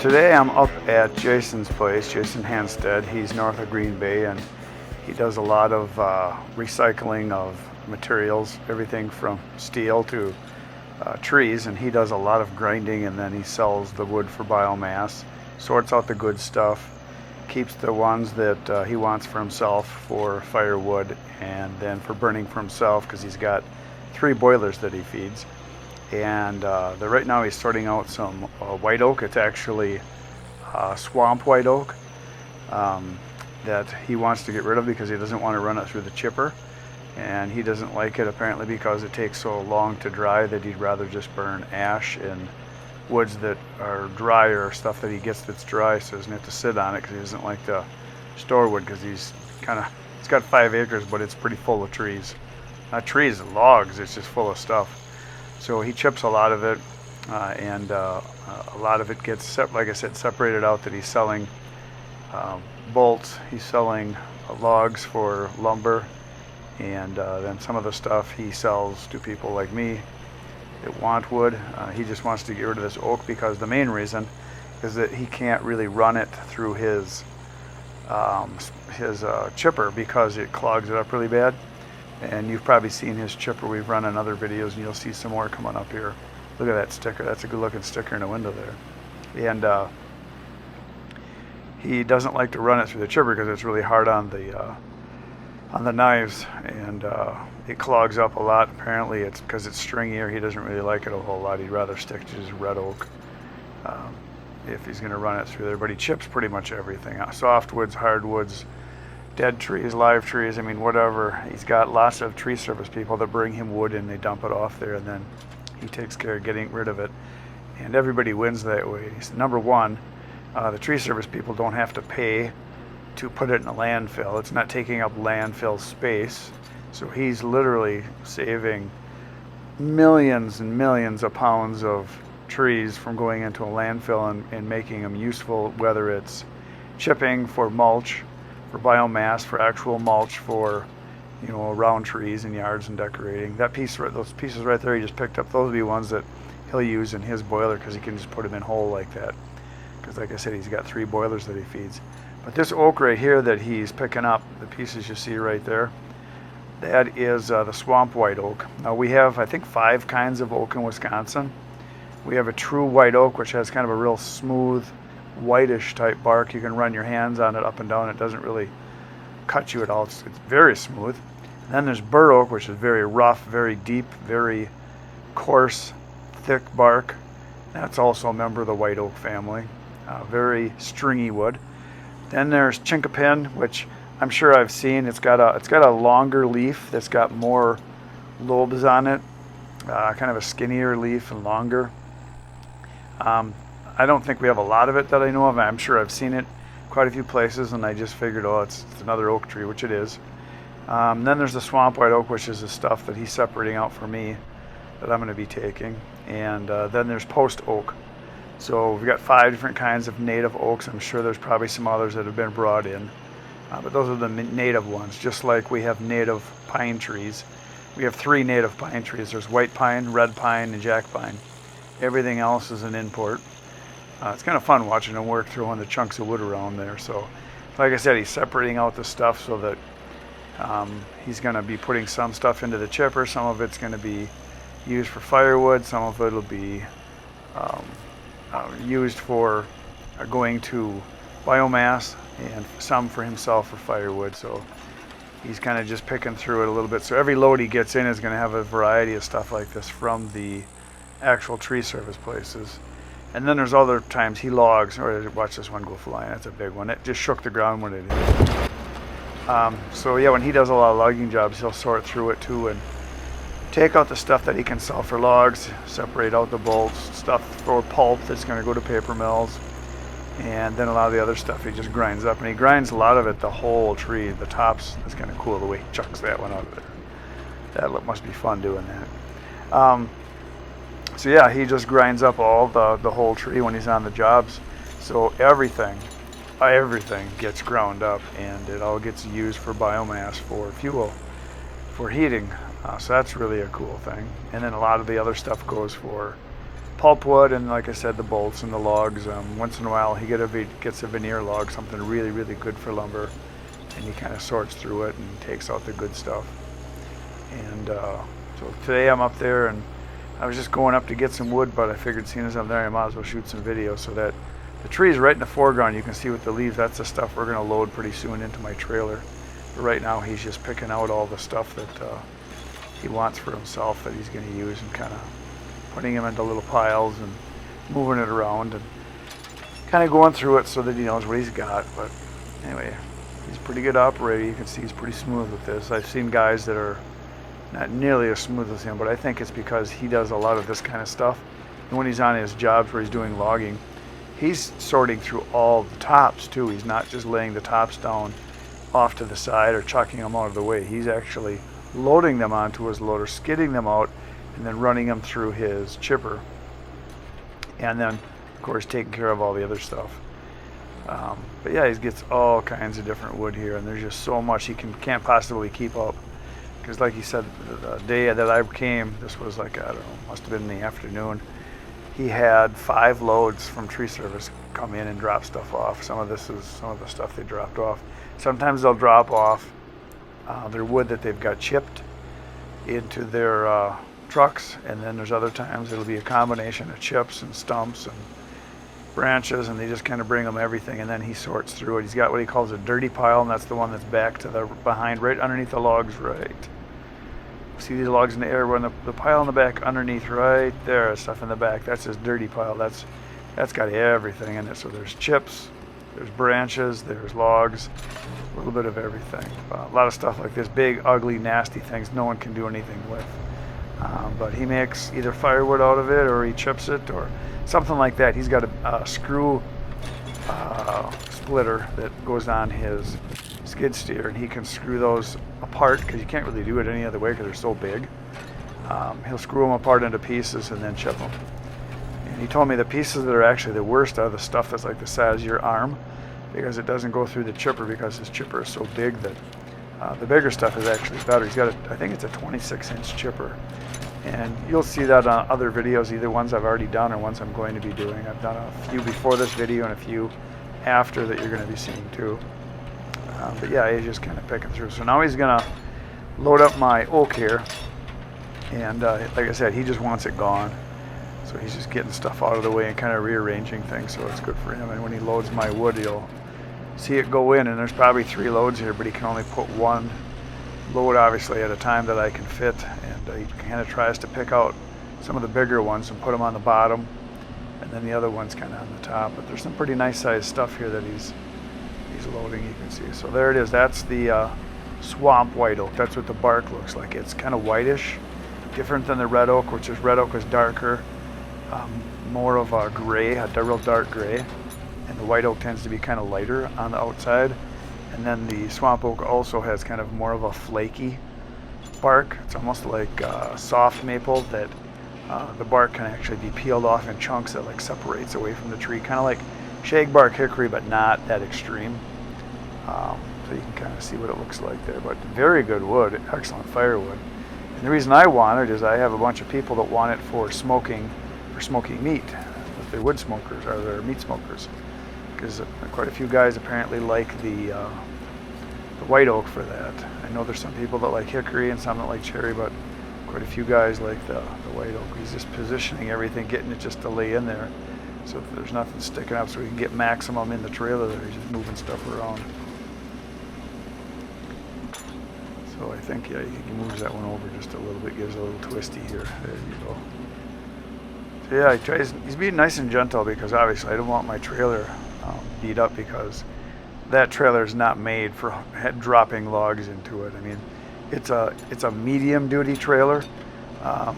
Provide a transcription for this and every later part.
Today I'm up at Jason's place, Jason Hanstead. He's north of Green Bay, and he does a lot of recycling of materials, everything from steel to trees, and he does a lot of grinding, and then he sells the wood for biomass, sorts out the good stuff, keeps the ones that he wants for himself for firewood, and then for burning for himself, because he's got 3 boilers that he feeds. And right now he's sorting out some white oak. It's actually swamp white oak that he wants to get rid of because he doesn't want to run it through the chipper, and he doesn't like it apparently because it takes so long to dry that he'd rather just burn ash and woods that are dry, or stuff that he gets that's dry, so he doesn't have to sit on it, because he doesn't like to store wood, because he's got 5 acres, but it's pretty full of trees. Not trees, logs. It's just full of stuff. So he chips a lot of it, and a lot of it gets, like I said, separated out, that he's selling bolts, he's selling logs for lumber, and then some of the stuff he sells to people like me that want wood. He just wants to get rid of this oak because the main reason is that he can't really run it through his chipper because it clogs it up really bad. And you've probably seen his chipper. We've run in other videos, and you'll see some more coming up here. Look at that sticker. That's a good looking sticker in the window there. And he doesn't like to run it through the chipper because it's really hard on the knives, and it clogs up a lot. Apparently it's because it's stringier. He doesn't really like it a whole lot. He'd rather stick to his red oak if he's going to run it through there. But he chips pretty much everything. Softwoods, hardwoods, dead trees, live trees, I mean, whatever. He's got lots of tree service people that bring him wood, and they dump it off there, and then he takes care of getting rid of it. And everybody wins that way. Number one, the tree service people don't have to pay to put it in a landfill. It's not taking up landfill space. So he's literally saving millions and millions of pounds of trees from going into a landfill and making them useful, whether it's chipping for mulch, for biomass, for actual mulch, for around trees and yards and decorating. That piece, those pieces right there he just picked up, those will be ones that he'll use in his boiler, because he can just put them in whole like that, because like I said, he's got 3 boilers that he feeds. But this oak right here that he's picking up, the pieces you see right there, that is the swamp white oak. Now we have, I think, 5 kinds of oak in Wisconsin. We have a true white oak, which has kind of a real smooth whitish type bark. You can run your hands on it up and down. It doesn't really cut you at all. It's very smooth. And then there's bur oak, which is very rough, very deep, very coarse, thick bark. That's also a member of the white oak family. Very stringy wood. Then there's chinkapin, which I'm sure I've seen. It's got a longer leaf that's got more lobes on it, kind of a skinnier leaf and longer. I don't think we have a lot of it that I know of. I'm sure I've seen it quite a few places, and I just figured, oh, it's another oak tree, which it is. Then there's the swamp white oak, which is the stuff that he's separating out for me that I'm going to be taking. And then there's post oak. So we've got 5 different kinds of native oaks. I'm sure there's probably some others that have been brought in. But those are the native ones, just like we have native pine trees. We have 3 native pine trees. There's white pine, red pine, and jack pine. Everything else is an import. It's kind of fun watching him work throwing the chunks of wood around there. So, like I said, he's separating out the stuff so that he's going to be putting some stuff into the chipper. Some of it's going to be used for firewood. Some of it will be used for going to biomass, and some for himself for firewood. So he's kind of just picking through it a little bit. So every load he gets in is going to have a variety of stuff like this from the actual tree service places. And then there's other times he logs, or watch this one go flying. That's a big one. It just shook the ground when it hit. So yeah, when he does a lot of logging jobs, he'll sort through it too and take out the stuff that he can sell for logs, separate out the bolts, stuff for pulp that's going to go to paper mills, and then a lot of the other stuff he just grinds up. And he grinds a lot of it, the whole tree, the tops. That's kind of cool the way he chucks that one out of there. That must be fun doing that. So yeah, he just grinds up all the whole tree when he's on the jobs. So everything gets ground up, and it all gets used for biomass, for fuel, for heating. So that's really a cool thing. And then a lot of the other stuff goes for pulpwood, and like I said, the bolts and the logs. Once in a while he gets a veneer log, something really, really good for lumber, and he kind of sorts through it and takes out the good stuff. And so today I'm up there, and I was just going up to get some wood, but I figured seeing as I'm there, I might as well shoot some video, so that the trees right in the foreground, you can see with the leaves, that's the stuff we're going to load pretty soon into my trailer. But right now he's just picking out all the stuff that he wants for himself that he's going to use, and kind of putting them into little piles and moving it around and kind of going through it so that he knows what he's got. But anyway, he's a pretty good operator. You can see he's pretty smooth with this. I've seen guys that are not nearly as smooth as him, but I think it's because he does a lot of this kind of stuff. And when he's on his jobs where he's doing logging, he's sorting through all the tops too. He's not just laying the tops down off to the side or chucking them out of the way. He's actually loading them onto his loader, skidding them out, and then running them through his chipper, and then of course taking care of all the other stuff. But yeah, he gets all kinds of different wood here, and there's just so much he can't possibly keep up, because like he said, the day that I came, this was like, I don't know, must have been in the afternoon, he had 5 loads from tree service come in and drop stuff off. Some of this is some of the stuff they dropped off. Sometimes they'll drop off their wood that they've got chipped into their trucks, and then there's other times it'll be a combination of chips and stumps and branches, and they just kind of bring them everything, and then he sorts through it. He's got what he calls a dirty pile, and that's the one that's back to the behind, right underneath the logs. Right, see these logs in the air, when the pile in the back underneath, right there, stuff in the back, that's his dirty pile. That's got everything in it. So there's chips, there's branches, there's logs, a little bit of everything. A lot of stuff like this, big, ugly, nasty things no one can do anything with. But he makes either firewood out of it, or he chips it, or something like that. He's got a screw splitter that goes on his skid steer, and he can screw those apart, because you can't really do it any other way because they're so big. He'll screw them apart into pieces and then chip them. And he told me the pieces that are actually the worst are the stuff that's like the size of your arm, because it doesn't go through the chipper, because his chipper is so big that the bigger stuff is actually better. He's got I think it's a 26-inch chipper. And you'll see that on other videos, either ones I've already done or ones I'm going to be doing. I've done a few before this video and a few after that you're going to be seeing too. But yeah, he's just kind of picking through. So now he's going to load up my oak here. And like I said, he just wants it gone. So he's just getting stuff out of the way and kind of rearranging things, so it's good for him. And when he loads my wood, you'll see it go in, and there's probably 3 loads here, but he can only put 1 load obviously at a time that I can fit. And he kind of tries to pick out some of the bigger ones and put them on the bottom, and then the other ones kind of on the top. But there's some pretty nice sized stuff here that he's loading, you can see. So there it is. That's the swamp white oak. That's what the bark looks like. It's kind of whitish, different than the red oak, which is red oak is darker, more of a gray, a real dark gray, and the white oak tends to be kind of lighter on the outside. And then the swamp oak also has kind of more of a flaky bark. It's almost like soft maple, that the bark can actually be peeled off in chunks that like separates away from the tree, kind of like shagbark hickory, but not that extreme. So you can kind of see what it looks like there. But very good wood, excellent firewood. And the reason I want it is I have a bunch of people that want it for smoking meat, if they're wood smokers or they're meat smokers, because quite a few guys apparently like the white oak for that. I know there's some people that like hickory and some that like cherry, but quite a few guys like the white oak. He's just positioning everything, getting it just to lay in there, so that there's nothing sticking up, so we can get maximum in the trailer there. He's just moving stuff around. So I think, yeah, he moves that one over just a little bit, gives a little twisty here. There you go. So yeah, he's being nice and gentle, because obviously I don't want my trailer beat up, because that trailer is not made for dropping logs into it. I mean, it's a medium duty trailer. The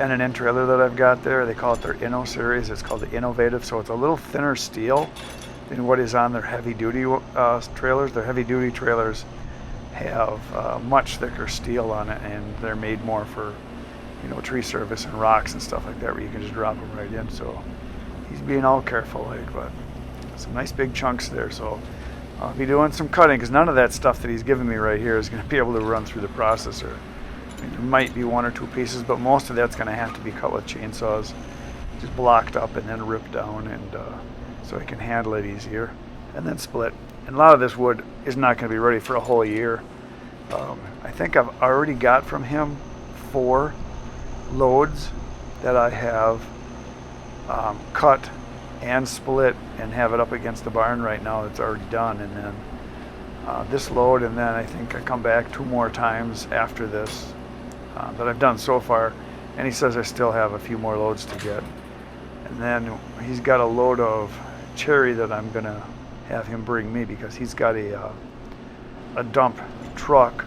N&N trailer that I've got there, they call it their Inno series. It's called the Innovative, so it's a little thinner steel than what is on their heavy duty trailers. Their heavy duty trailers have much thicker steel on it, and they're made more for, you know, tree service and rocks and stuff like that, where you can just drop them right in. So he's being all careful, like, but some nice big chunks there. So I'll be doing some cutting, because none of that stuff that he's giving me right here is going to be able to run through the processor. I mean, there might be one or two pieces, but most of that's going to have to be cut with chainsaws, just blocked up and then ripped down, and so I can handle it easier, and then split. And a lot of this wood is not going to be ready for a whole year. I think I've already got from him 4 loads that I have cut and split and have it up against the barn right now. It's already done, and then this load, and then I think I come back 2 more times after this that I've done so far, and he says I still have a few more loads to get. And then he's got a load of cherry that I'm gonna have him bring me, because he's got a dump truck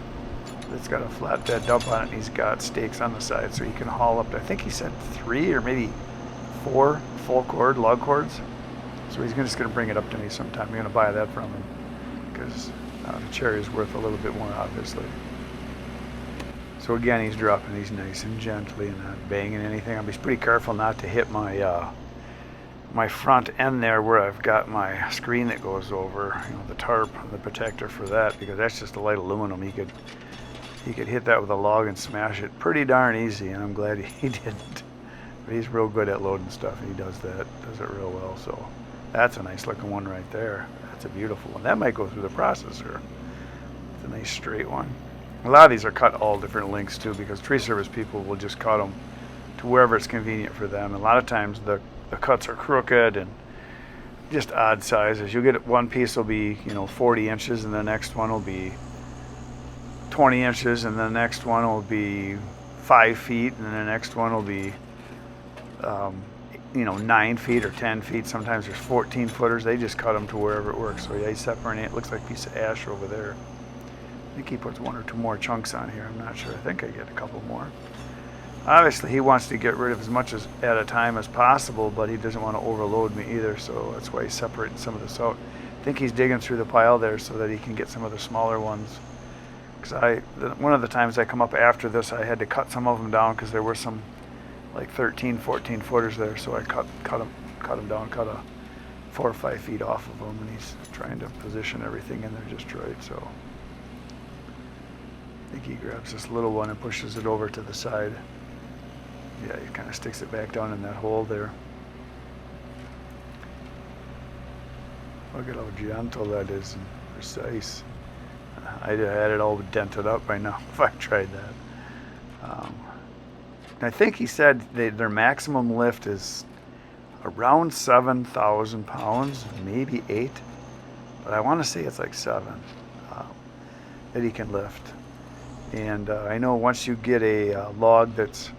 that's got a flatbed dump on it, and he's got stakes on the side so he can haul up to, I think he said 3 or maybe 4 full cord log cords. So he's just gonna bring it up to me sometime. I'm gonna buy that from him, because the cherry is worth a little bit more, obviously. So again, he's dropping these nice and gently and not banging anything. I'll be pretty careful not to hit my my front end there where I've got my screen that goes over, the tarp, the protector for that, because that's just a light aluminum. He could hit that with a log and smash it pretty darn easy, and I'm glad he didn't. But he's real good at loading stuff, and he does it real well. So that's a nice looking one right there. That's a beautiful one. That might go through the processor. It's a nice straight one. A lot of these are cut all different lengths too, because tree service people will just cut them to wherever it's convenient for them. A lot of times the cuts are crooked and just odd sizes. You'll get one piece will be 40 inches, and the next one will be 20 inches, and the next one will be 5 feet, and the next one will be 9 feet or 10 feet. Sometimes there's 14 footers. They just cut them to wherever it works. So yeah, he's separating it. It looks like a piece of ash over there. I think he puts 1 or 2 more chunks on here. I'm not sure. I think I get a couple more. Obviously, he wants to get rid of as much at a time as possible, but he doesn't want to overload me either, so that's why he's separating some of this out. I think he's digging through the pile there so that he can get some of the smaller ones. Because one of the times I come up after this, I had to cut some of them down because there were some like 13, 14 footers there, so I cut them down, cut 4 or 5 feet off of them, and he's trying to position everything in there just right. So I think he grabs this little one and pushes it over to the side. Yeah, he kind of sticks it back down in that hole there. Look at how gentle that is and precise. I'd have had it all dented up by now if I tried that. I think he said their maximum lift is around 7,000 pounds, maybe 8, but I want to say it's like 7 that he can lift. And I know once you get a log that's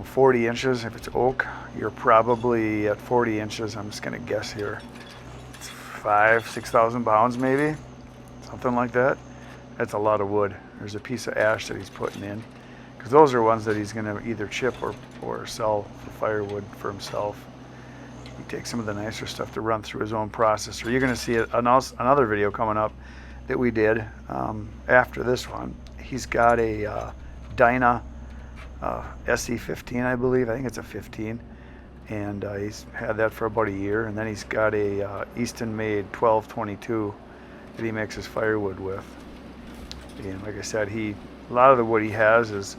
40 inches, if it's oak, you're probably at 40 inches, I'm just going to guess here, it's 6,000 pounds maybe, something like that. That's a lot of wood. There's a piece of ash that he's putting in, because those are ones that he's going to either chip or sell for firewood for himself. He takes some of the nicer stuff to run through his own processor. You're going to see another video coming up that we did after this one. He's got a Dyna SE15, I believe. I think it's a 15, and he's had that for about a year. And then he's got a Easton-made 1222 that he makes his firewood with. And like I said, a lot of the wood he has is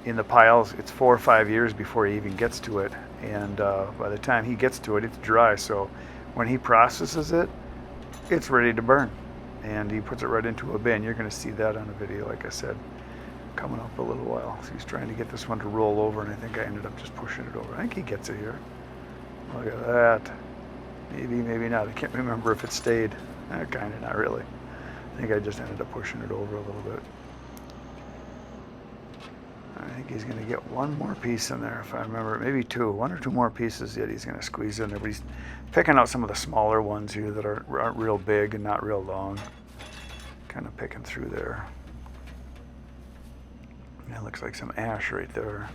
in the piles. It's 4 or 5 years before he even gets to it, and by the time he gets to it, it's dry. So when he processes it, it's ready to burn, and he puts it right into a bin. You're going to see that on a video, like I said, coming up a little while. So he's trying to get this one to roll over, and I think I ended up just pushing it over. I think he gets it here. Look at that. Maybe, maybe not. I can't remember if it stayed. Kind of, not really. I think I just ended up pushing it over a little bit. I think he's going to get 1 more piece in there, if I remember. Maybe 2. 1 or 2 more pieces that he's going to squeeze in there. But he's picking out some of the smaller ones here that aren't real big and not real long. Kind of picking through there. And it looks like some ash right there.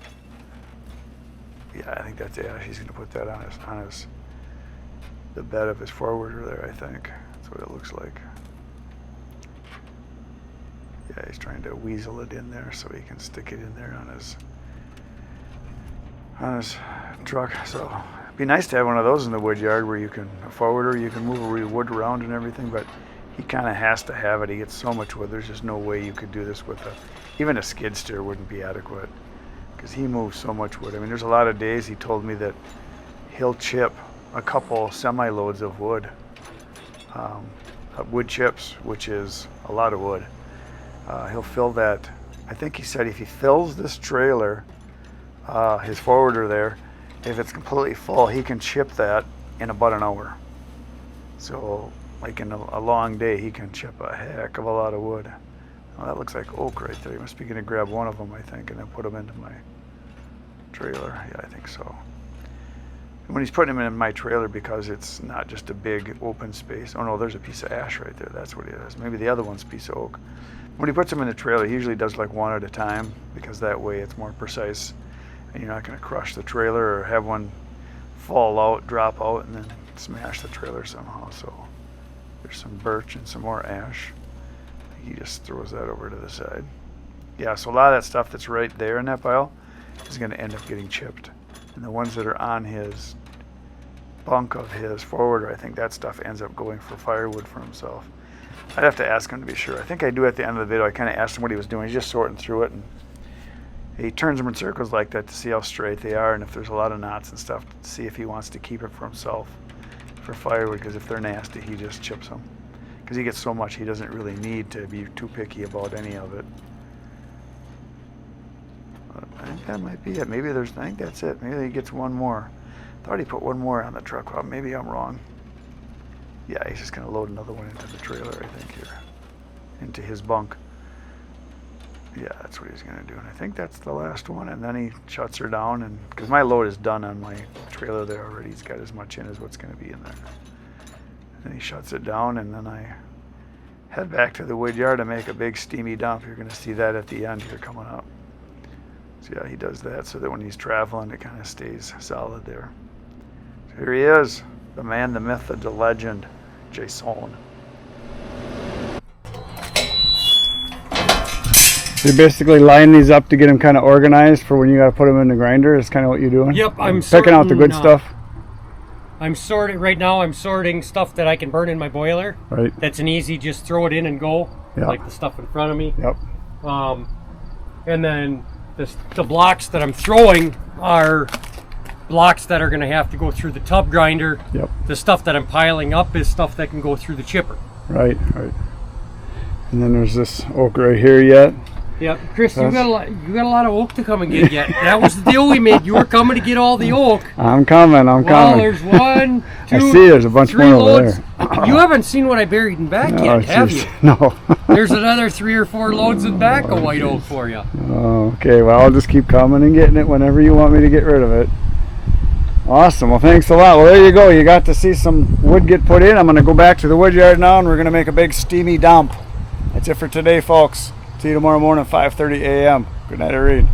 Yeah, I think that's ash. He's going to put that on the bed of his forwarder there, I think. That's what it looks like. Yeah, he's trying to weasel it in there so he can stick it in there on his truck. So it'd be nice to have one of those in the wood yard where you can, a forwarder, you can move your wood around and everything, but he kind of has to have it. He gets so much wood. There's just no way you could do this with even a skid steer wouldn't be adequate, because he moves so much wood. I mean, there's a lot of days he told me that he'll chip a couple semi-loads of wood, wood chips, which is a lot of wood. He'll fill that. I think he said if he fills this trailer, his forwarder there, if it's completely full, he can chip that in about an hour. So like in a long day, he can chip a heck of a lot of wood. Well, that looks like oak right there. He must be going to grab one of them, I think, and then put them into my trailer. Yeah, I think so. When he's putting them in my trailer, because it's not just a big open space. Oh no, there's a piece of ash right there. That's what it is. Maybe the other one's a piece of oak. When he puts them in the trailer, he usually does like one at a time, because that way it's more precise and you're not going to crush the trailer or have one fall out, drop out, and then smash the trailer somehow. So there's some birch and some more ash. He just throws that over to the side. Yeah, so a lot of that stuff that's right there in that pile is going to end up getting chipped. And the ones that are on his bunk of his forwarder, I think that stuff ends up going for firewood for himself. I'd have to ask him to be sure. I think I do at the end of the video. I kind of asked him what he was doing. He's just sorting through it, and he turns them in circles like that to see how straight they are, and if there's a lot of knots and stuff, to see if he wants to keep it for himself for firewood, because if they're nasty, he just chips them. Because he gets so much, he doesn't really need to be too picky about any of it. I think that might be it. Maybe I think that's it. Maybe he gets one more. Thought he put one more on the truck. Well, maybe I'm wrong. Yeah, he's just going to load another one into the trailer, I think, here. Into his bunk. Yeah, that's what he's going to do. And I think that's the last one. And then he shuts her down. And because my load is done on my trailer there already. He's got as much in as what's going to be in there. And he shuts it down, and then I head back to the wood yard and make a big steamy dump. You're going to see that at the end here coming up. So yeah, he does that so that when he's traveling, it kind of stays solid there. So here he is, the man, the myth, the legend, Jason. So you're basically lining these up to get them kind of organized for when you got to put them in the grinder. Is kind of what you're doing? Yep, I'm picking out the good stuff. I'm sorting right now. I'm sorting stuff that I can burn in my boiler. Right. That's an easy, just throw it in and go. Yep. Like the stuff in front of me. Yep. And then the blocks that I'm throwing are blocks that are going to have to go through the tub grinder. Yep. The stuff that I'm piling up is stuff that can go through the chipper. Right. Right. And then there's this oak right here yet. Yep, Chris, you got a lot of oak to come and get yet. That was the deal we made. You were coming to get all the oak. I'm coming. Well, there's one, two, I see there's a bunch more loads. over there. You haven't seen what I buried in back yet, have you? No. There's another 3 or 4 loads in back of white oak for you. Oh, okay, well, I'll just keep coming and getting it whenever you want me to get rid of it. Awesome. Well, thanks a lot. Well, there you go. You got to see some wood get put in. I'm going to go back to the wood yard now, and we're going to make a big steamy dump. That's it for today, folks. See you tomorrow morning, 5:30 a.m. Good night, everybody.